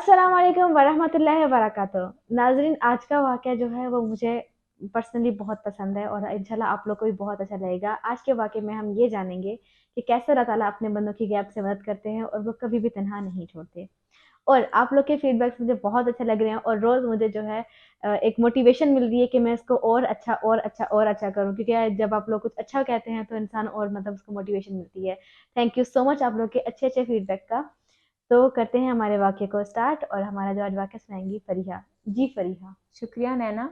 अस्सलाम वालेकुम वरहमतुल्लाहि वबरकातुह। नाज़रीन, आज का वाक़या जो है वो मुझे पर्सनली बहुत पसंद है और इंशाल्लाह आप लोग को भी बहुत अच्छा लगेगा। आज के वाक़ये में हम ये जानेंगे कि कैसे अल्लाह ताला अपने बंदों की गैब से मदद करते हैं और वो कभी भी तन्हा नहीं छोड़ते। और आप लोग के फीडबैक्स मुझे बहुत अच्छे लग रहे हैं और रोज़ मुझे जो है एक मोटिवेशन मिल रही है कि मैं इसको और अच्छा और अच्छा और अच्छा करूँ, क्योंकि जब आप लोग कुछ अच्छा कहते हैं तो इंसान और मतलब उसको मोटिवेशन मिलती है। थैंक यू सो मच आप लोग के अच्छे-अच्छे फीडबैक का। तो करते हैं हमारे वाक्य को स्टार्ट और हमारा जो आज वाक्य सुनाएंगी फरीहा। जी फरीहा। शुक्रिया नैना।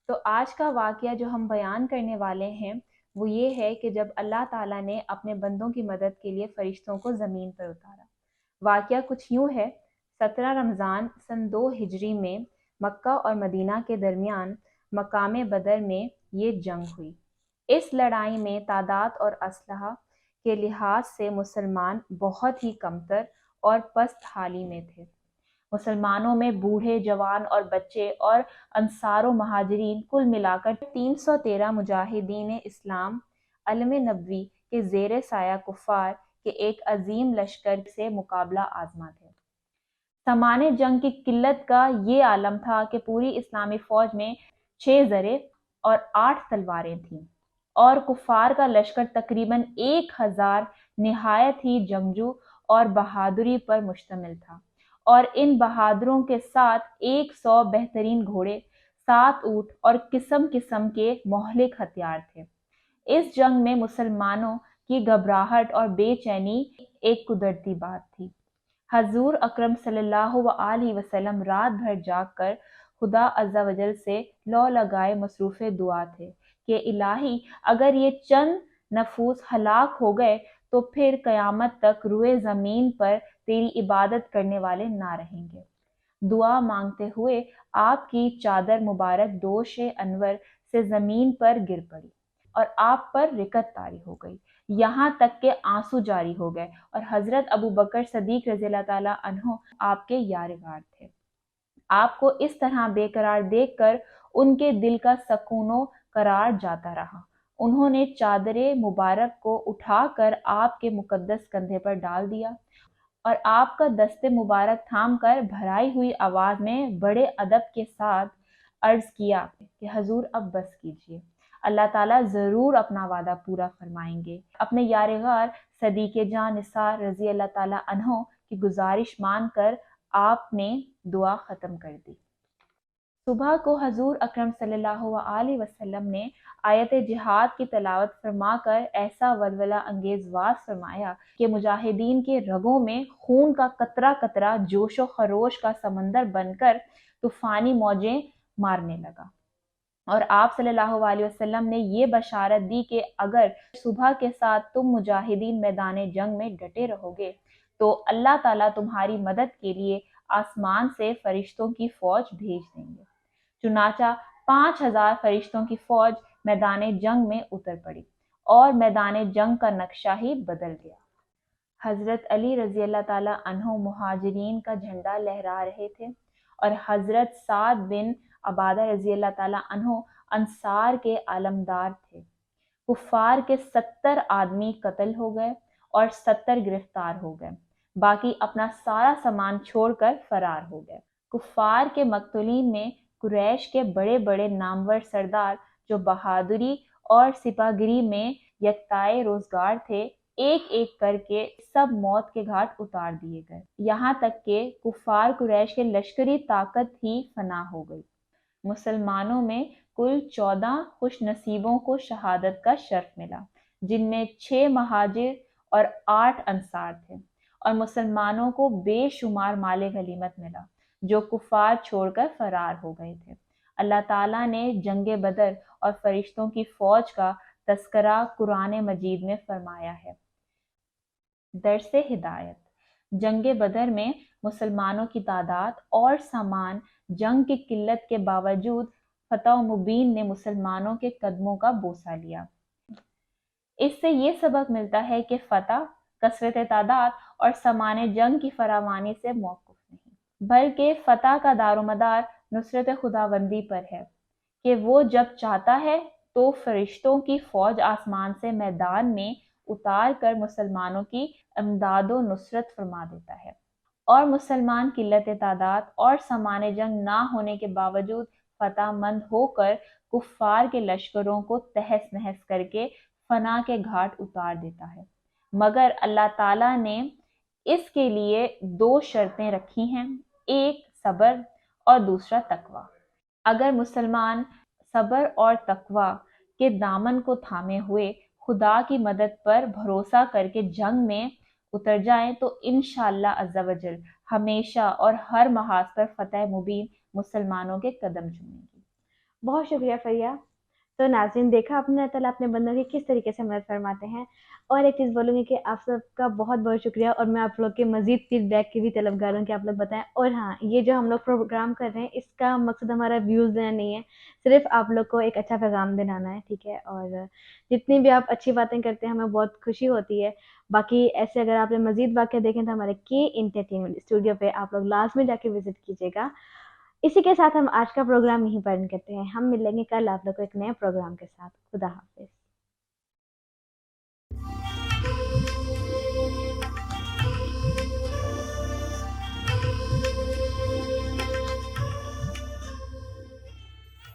तो आज का वाक़या जो हम बयान करने वाले हैं वो ये है कि जब अल्लाह ताला ने अपने बंदों की मदद के लिए फ़रिश्तों को ज़मीन पर उतारा। वाक़या कुछ यूँ है। 17 रमज़ान सन 2 हिजरी में मक्का और मदीना के दरमियान मकाम बदर में ये जंग हुई। इस लड़ाई में तादाद और असलहा के लिहाज से मुसलमान बहुत ही कमतर और पस्त हाली में थे। मुसलमानों में बूढ़े, जवान और बच्चे और अंसार व महाजरीन कुल मिलाकर 313 मुजाहिदीन इस्लाम अलम नबवी के ज़ेर साया कुफ़ार के एक अजीम लश्कर से मुकाबला आजमा थे। सामान्य जंग की किल्लत का ये आलम था कि पूरी इस्लामी फ़ौज में 6 ज़रे और 8 तलवारें थीं और कुफ़ार का लश्कर तकरीबन 1000 निहायत ही जंगजू और बहादुरी पर मुश्तमिल था। और इन बहादुरों के साथ 100 बेहतरीन घोड़े, 7 ऊँट और किस्म किस्म के मोहलिक हथियार थे। इस जंग में मुसलमानों की घबराहट और बेचैनी एक कुदरती बात थी। हजूर अकरम सल्लल्लाहु अलैहि वसल्लम रात भर जागकर खुदा अज़्ज़ा वजल से लौ लगाए मसरूफ़े दुआ थे कि इलाही, अगर ये चंद नफूस हलाक हो गए तो फिर क़यामत तक रुए ज़मीन पर तेरी इबादत करने वाले ना रहेंगे। दुआ मांगते हुए आपकी चादर मुबारक दोष अनवर से ज़मीन पर गिर पड़ी और आप पर रिकत तारी हो गई, यहाँ तक के आंसू जारी हो गए और हज़रत अबू बकर सदीक रज़ी अल्लाह ताला अन्हो आपके यारगार थे। आपको इस तरह बेकरार देखकर उनके दिल का सकूनो करार जाता रहा। उन्होंने चादरे मुबारक को उठाकर आपके मुकद्दस कंधे पर डाल दिया और आपका दस्ते मुबारक थाम कर भराई हुई आवाज में बड़े अदब के साथ अर्ज किया कि हजूर अब बस कीजिए, अल्लाह ताला जरूर अपना वादा पूरा फरमाएंगे। अपने यारगार सदीके जान निसार रजी अल्लाह ताला अन्हो की गुजारिश मानकर आपने दुआ खत्म कर दी। सुबह को हजूर अकरम सल्लल्लाहु अलैहि वसल्लम ने आयत जिहाद की तलावत फरमाकर ऐसा वलवला अंगेज वाज फरमाया कि मुजाहिदीन के रगों में खून का कतरा कतरा जोशो खरोश का समंदर बनकर तूफानी मौजें मारने लगा। और आप सल्लल्लाहु अलैहि वसल्लम ने ये बशारत दी कि अगर सुबह के साथ तुम मुजाहिदीन मैदान जंग में डटे रहोगे तो अल्लाह ताला तुम्हारी मदद के लिए आसमान से फरिश्तों की फौज भेज देंगे। चुनाचा 5000 फरिश्तों की फौज मैदान जंग में उतर पड़ी और मैदान जंग का नक्शा ही बदल गया। हजरत अली रजी अल्लाह ताला अन्हो मुहाजिरीन का झंडा लहरा रहे थे और हजरत साद बिन अबादा रजी अल्लाह ताला अन्हो अंसार के आलमदार थे। कुफार के 70 आदमी कत्ल हो गए और 70 गिरफ्तार हो गए, बाकी अपना सारा सामान छोड़कर फरार हो गए। कुफार के मकतूलीन में कुरैश के बड़े बड़े नामवर सरदार जो बहादुरी और सिपागिरी में यकताए रोजगार थे, एक एक करके सब मौत के घाट उतार दिए गए, यहाँ तक के कुफार कुरैश के लश्करी ताकत ही फना हो गई। मुसलमानों में कुल 14 खुश नसीबों को शहादत का शर्फ मिला, जिनमें 6 महाजिर और 8 अंसार थे, और मुसलमानों को बेशुमार माले गनीमत मिला जो कुफार छोड़कर फरार हो गए थे। अल्लाह ताला ने जंगे बदर और फरिश्तों की फौज का तस्करा कुरान मजीद में फरमाया है। दरसे हिदायत। जंगे बदर में मुसलमानों की तादाद और सामान जंग की किल्लत के बावजूद फतह मुबीन ने मुसलमानों के कदमों का बोसा लिया। इससे ये सबक मिलता है कि फतह कसरत तादाद और सामान जंग की फरावानी से मौकूफ नहीं, बल्कि फतह का दारोमदार नुसरत खुदाबंदी पर है कि वो जब चाहता है तो फरिश्तों की फौज आसमान से मैदान में उतार कर मुसलमानों की इमदाद व नुसरत फरमा देता है। اور مسلمان قلت تعداد اور سامان جنگ نہ ہونے کے باوجود فتح مند ہو کر کفار کے لشکروں کو تہس نہس کر کے فنا کے گھاٹ اتار دیتا ہے۔ مگر اللہ تعالیٰ نے اس کے لیے دو شرطیں رکھی ہیں، ایک صبر اور دوسرا تقوی۔ اگر مسلمان صبر اور تقوی کے دامن کو تھامے ہوئے خدا کی مدد پر بھروسہ کر کے جنگ میں اتر جائیں تو انشاءاللہ عز و جل ہمیشہ اور ہر محاذ پر فتح مبین مسلمانوں کے قدم چومے گی۔ بہت شکریہ فریہ۔ تو ناظرین، دیکھا آپ نے اللہ تعالیٰ اپنے بندوں کی کس طریقے سے مدد فرماتے ہیں۔ اور ایک چیز بولوں گی کہ آپ سب کا بہت بہت شکریہ، اور میں آپ لوگ کے مزید فیڈ بیک کی بھی طلبگار ہوں کہ آپ لوگ بتائیں۔ اور ہاں، یہ جو ہم لوگ پروگرام کر رہے ہیں اس کا مقصد ہمارا ویوز لینا نہیں ہے، صرف آپ لوگ کو ایک اچھا پیغام دلانا ہے، ٹھیک ہے۔ اور جتنی بھی آپ اچھی باتیں کرتے ہیں ہمیں بہت خوشی ہوتی ہے۔ باقی ایسے اگر آپ نے مزید واقعہ دیکھیں تو ہمارے کی انٹرٹینمنٹ اسٹوڈیو پہ آپ لوگ لازمی جا کے وزٹ کیجیے گا۔ اسی کے ساتھ ہم آج کا پروگرام یہیں پر اینڈ کرتے ہیں۔ ہم ملیں گے کل آپ لوگ کو ایک نئے پروگرام کے ساتھ۔ خدا حافظ۔